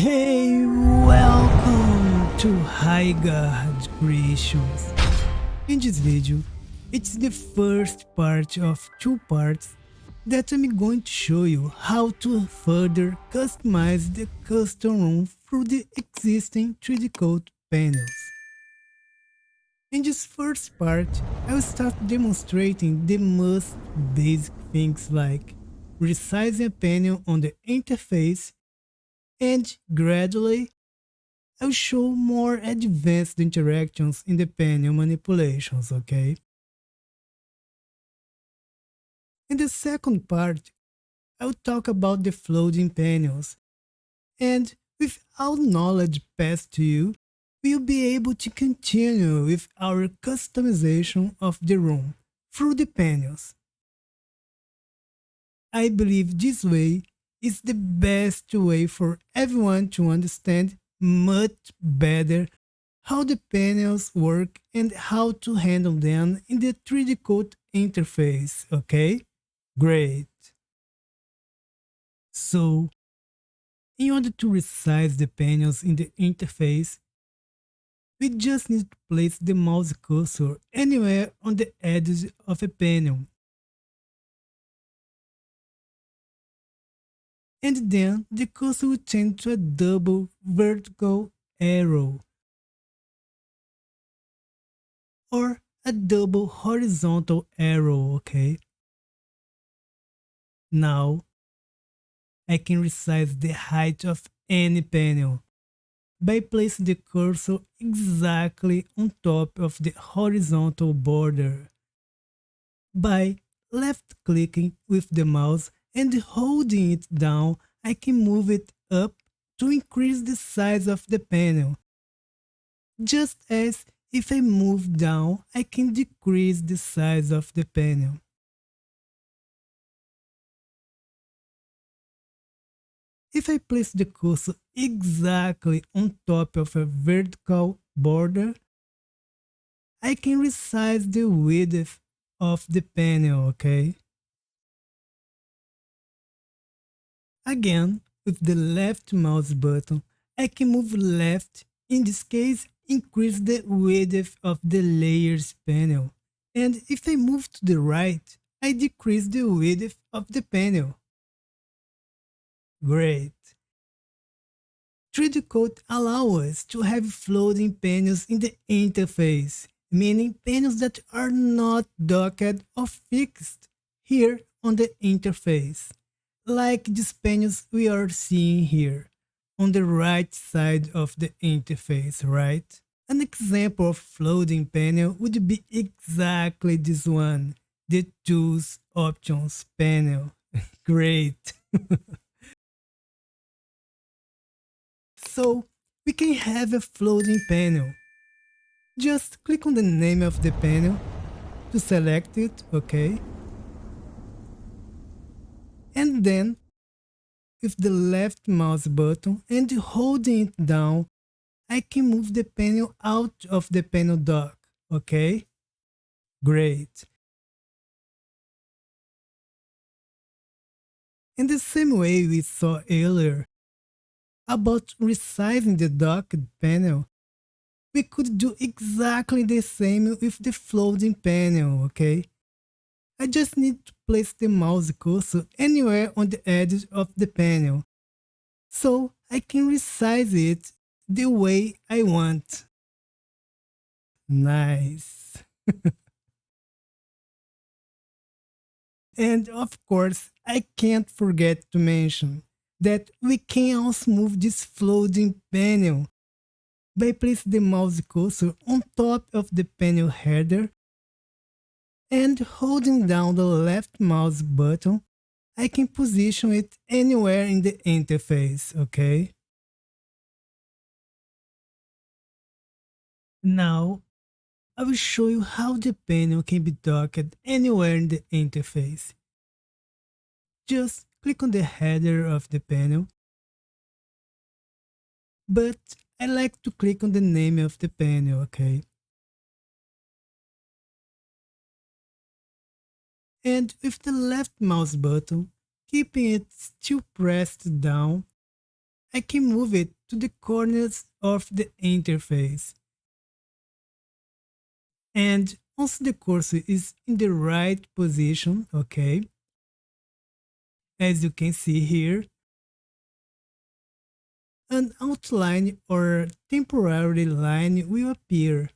Hey, welcome to Rygaard Creations. In this video, it's the first part of two parts that I'm going to show you how to further customize the custom room through the existing 3DCoat panels. In this first part, I will start demonstrating the most basic things like resizing a panel on the interface, and gradually I'll show more advanced interactions in the panel manipulations, okay? In the second part, I'll talk about the floating panels, and with all knowledge passed to you, we'll be able to continue with our customization of the room through the panels. I believe this way is the best way for everyone to understand much better how the panels work and how to handle them in the 3DCoat interface, okay? Great. So, in order to resize the panels in the interface, we just need to place the mouse cursor anywhere on the edge of a panel. And then the cursor will change to a double vertical arrow or a double horizontal arrow, okay? Now, I can resize the height of any panel by placing the cursor exactly on top of the horizontal border. By left-clicking with the mouse and holding it down, I can move it up to increase the size of the panel. Just as if I move down, I can decrease the size of the panel. If I place the cursor exactly on top of a vertical border, I can resize the width of the panel, okay? Again, with the left mouse button, I can move left, in this case, increase the width of the layers panel. And if I move to the right, I decrease the width of the panel. Great. 3DCoat allows us to have floating panels in the interface, meaning panels that are not docked or fixed here on the interface, like these panels we are seeing here on the right side of the interface, right? An example of floating panel would be exactly this one, the Tools Options panel. Great! So, we can have a floating panel. Just click on the name of the panel to select it, okay? And then, with the left mouse button and holding it down, I can move the panel out of the panel dock, okay? Great. In the same way we saw earlier about resizing the docked panel, we could do exactly the same with the floating panel, okay? I just need to place the mouse cursor anywhere on the edge of the panel, so I can resize it the way I want. Nice. And of course, I can't forget to mention that we can also move this floating panel by placing the mouse cursor on top of the panel header and holding down the left mouse button. I can position it anywhere in the interface, okay? Now, I will show you how the panel can be docked anywhere in the interface. Just click on the header of the panel, but I like to click on the name of the panel, okay? And with the left mouse button, keeping it still pressed down, I can move it to the corners of the interface. And once the cursor is in the right position, okay, as you can see here, an outline or temporary line will appear,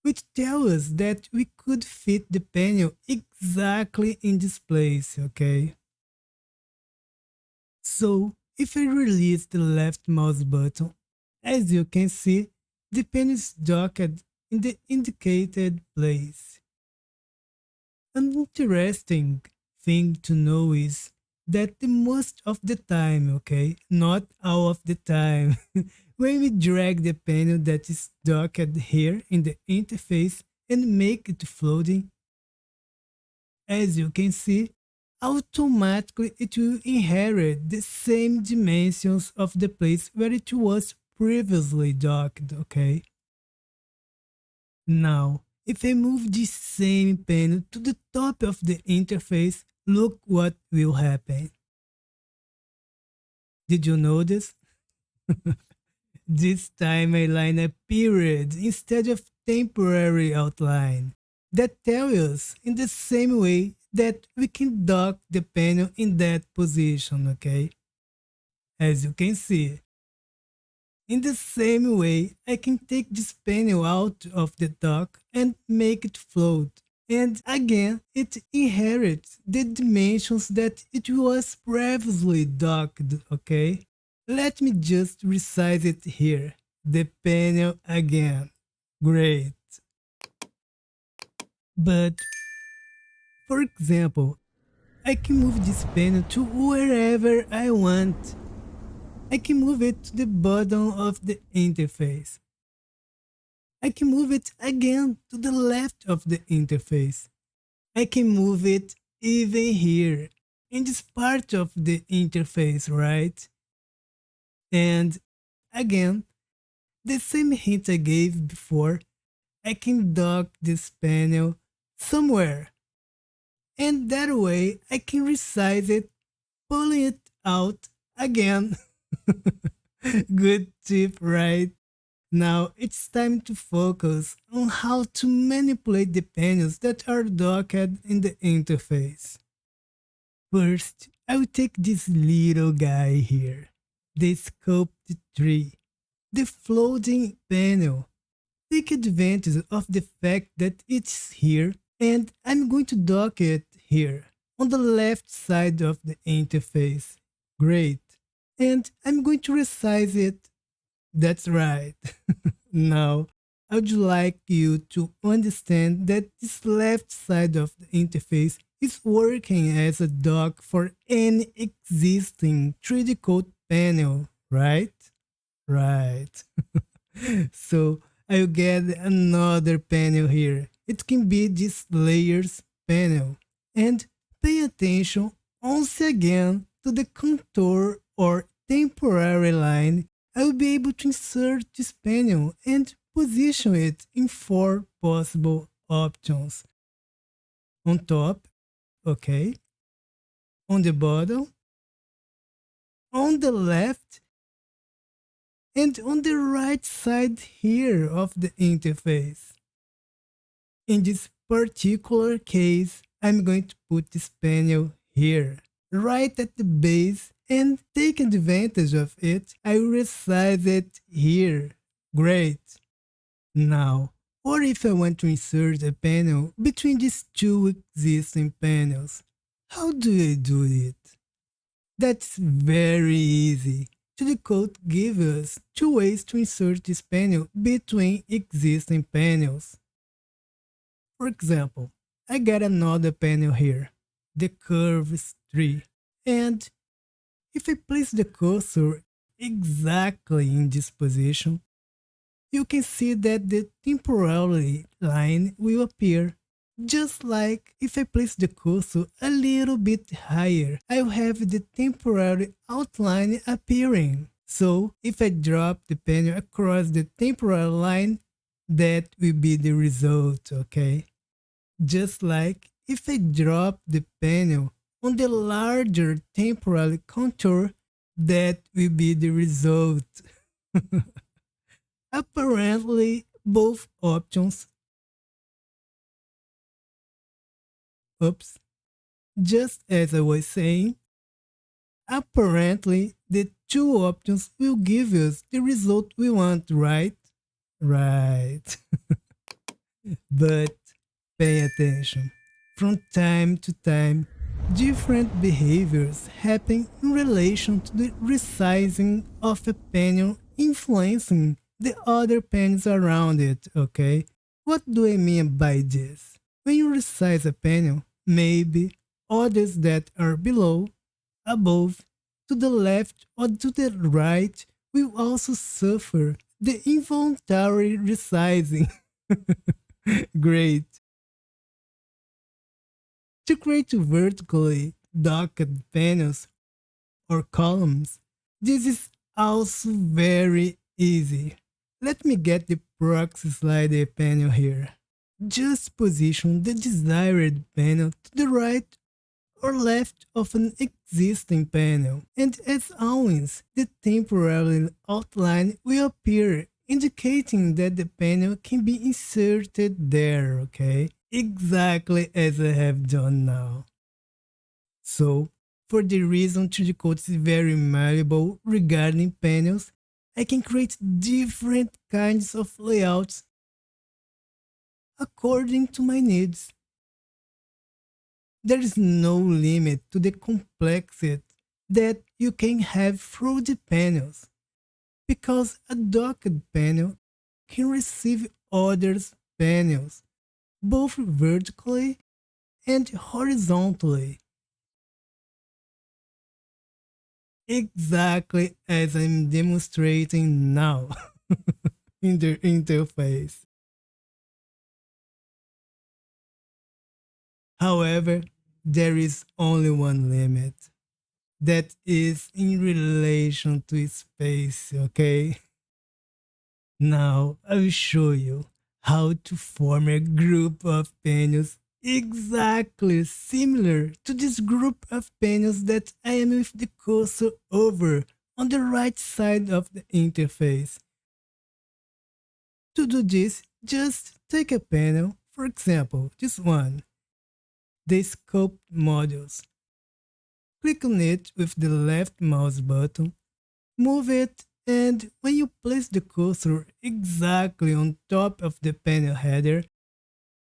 which tells us that we could fit the panel exactly in this place, okay? So, if I release the left mouse button, as you can see, the pen is docked in the indicated place. An interesting thing to know is that the most of the time, okay, not all of the time, when we drag the panel that is docked here in the interface and make it floating, as you can see, automatically it will inherit the same dimensions of the place where it was previously docked, okay? Now, if I move this same panel to the top of the interface, look what will happen. Did you notice? This time I line a period instead of temporary outline. That tells us in the same way that we can dock the panel in that position, okay? As you can see. In the same way, I can take this panel out of the dock and make it float. And again, it inherits the dimensions that it was previously docked, okay? Let me just resize it here. The panel again. Great. But, for example, I can move this panel to wherever I want. I can move it to the bottom of the interface. I can move it again to the left of the interface. I can move it even here, in this part of the interface, right? And again, the same hint I gave before, I can dock this panel somewhere. And that way I can resize it, pulling it out again. Good tip, right? Now it's time to focus on how to manipulate the panels that are docked in the interface. First, I will take this little guy here, the sculpt tree, the floating panel. Take advantage of the fact that it's here, and I'm going to dock it here on the left side of the interface. Great. And I'm going to resize it. That's right. Now, I would like you to understand that this left side of the interface is working as a dock for any existing 3DCoat panel, right? Right. So I'll get another panel here. It can be this layers panel. And pay attention once again to the contour or temporary line. I will be able to insert this panel and position it in 4 possible options. On top, okay. On the bottom, on the left, and on the right side here of the interface. In this particular case, I'm going to put this panel here, right at the base, and take advantage of it. I will resize it here. Great. Now, what if I want to insert a panel between these two existing panels? How do I do it? That's very easy. 3DCoat gives us 2 ways to insert this panel between existing panels. For example, I got another panel here, the curves tree, and if I place the cursor exactly in this position, you can see that the temporary line will appear. Just like if I place the cursor a little bit higher, I'll have the temporary outline appearing. So if I drop the panel across the temporary line, that will be the result, okay? Just like if I drop the panel on the larger temporary contour, That will be the result. Apparently, both options, oops, just as I was saying, apparently the two options will give us the result we want, right? Right. But pay attention. From time to time, different behaviors happen in relation to the resizing of a panel influencing the other panels around it, okay? What do I mean by this? When you resize a panel, maybe others that are below, above, to the left or to the right will also suffer the involuntary resizing. Great. To create vertically docked panels or columns, this is also very easy. Let me get the proxy slider panel here. Just position the desired panel to the right or left of an existing panel, and as always, the temporary outline will appear, indicating that the panel can be inserted there, okay? Exactly as I have done now. So, for the reason 3DCoat is very malleable regarding panels, I can create different kinds of layouts according to my needs. There is no limit to the complexity that you can have through the panels, because a docked panel can receive other panels, both vertically and horizontally, exactly as I'm demonstrating now in the interface. However, there is only one limit. That is in relation to space, okay? Now I will show you how to form a group of panels exactly similar to this group of panels that I am with the cursor over on the right side of the interface. To do this, just take a panel, for example, this one, the scope modules. Click on it with the left mouse button, move it, and when you place the cursor exactly on top of the panel header,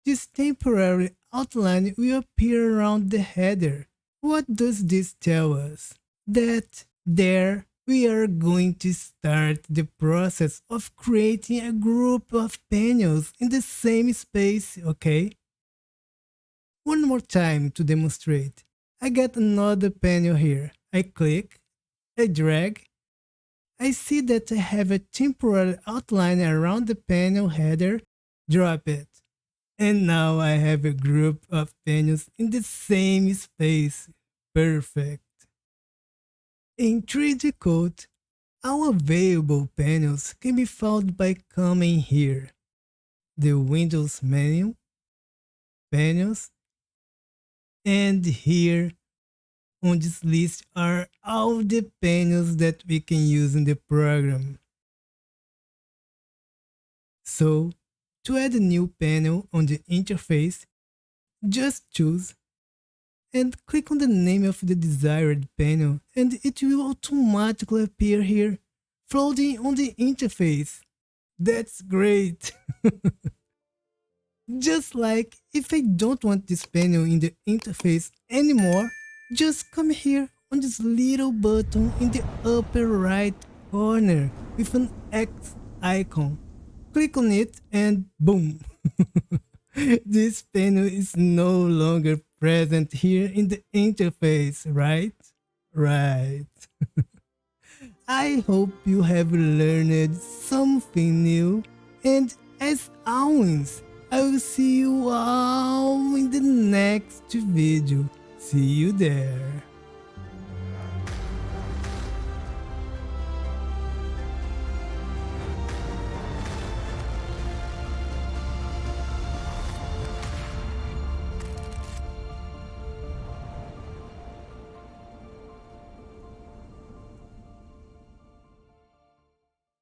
this temporary outline will appear around the header. What does this tell us? That there we are going to start the process of creating a group of panels in the same space, okay? One more time to demonstrate. I get another panel here. I click, I drag, I see that I have a temporary outline around the panel header, drop it. And now I have a group of panels in the same space. Perfect. In 3DCoat, all available panels can be found by coming here. The Windows menu, panels, and here on this list are all the panels that we can use in the program. So, to add a new panel on the interface, just choose and click on the name of the desired panel, and it will automatically appear here, floating on the interface. That's great! Just like if I don't want this panel in the interface anymore, just come here on this little button in the upper right corner with an X icon. Click on it and boom! This panel is no longer present here in the interface, right? Right. I hope you have learned something new, and as always, I will see you all in the next video. See you there.